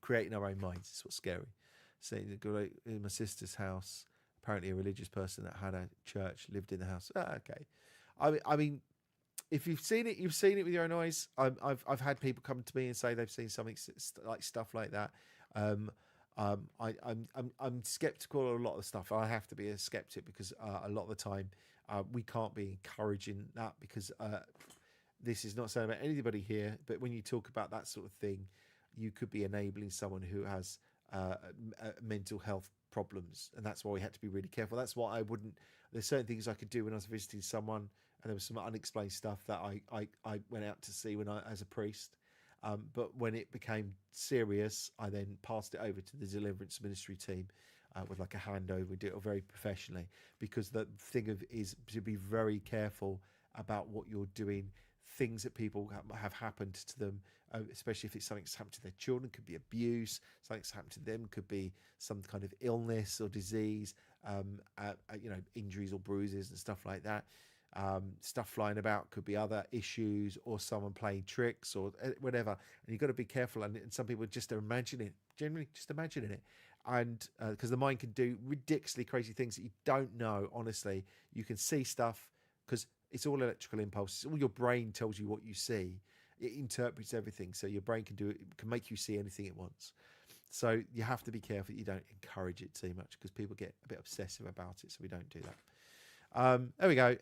creating our own minds. It's what's scary. So in my sister's house, apparently a religious person that had a church lived in the house. Okay. I mean, if you've seen it, you've seen it with your own eyes. I've had people come to me and say they've seen something like stuff like that. I'm skeptical of a lot of the stuff. I have to be a skeptic because a lot of the time we can't be encouraging that because this is not saying about anybody here. But when you talk about that sort of thing, you could be enabling someone who has mental health problems, and that's why we had to be really careful. That's why I wouldn't. There's certain things I could do when I was visiting someone, and there was some unexplained stuff that I went out to see when I as a priest. But when it became serious, I then passed it over to the deliverance ministry team with like a handover. We did it very professionally because the thing is to be very careful about what you're doing. Things that people have happened to them, especially if it's something that's happened to their children, could be abuse. Something that's happened to them could be some kind of illness or disease, injuries or bruises and stuff like that. Stuff flying about could be other issues or someone playing tricks or whatever. And you've got to be careful. And some people just imagine it, generally just imagining it. And because the mind can do ridiculously crazy things that you don't know, honestly. You can see stuff because it's all electrical impulses. All your brain tells you what you see. It interprets everything. So your brain can make you see anything it wants. So you have to be careful that you don't encourage it too much because people get a bit obsessive about it. So we don't do that. There we go.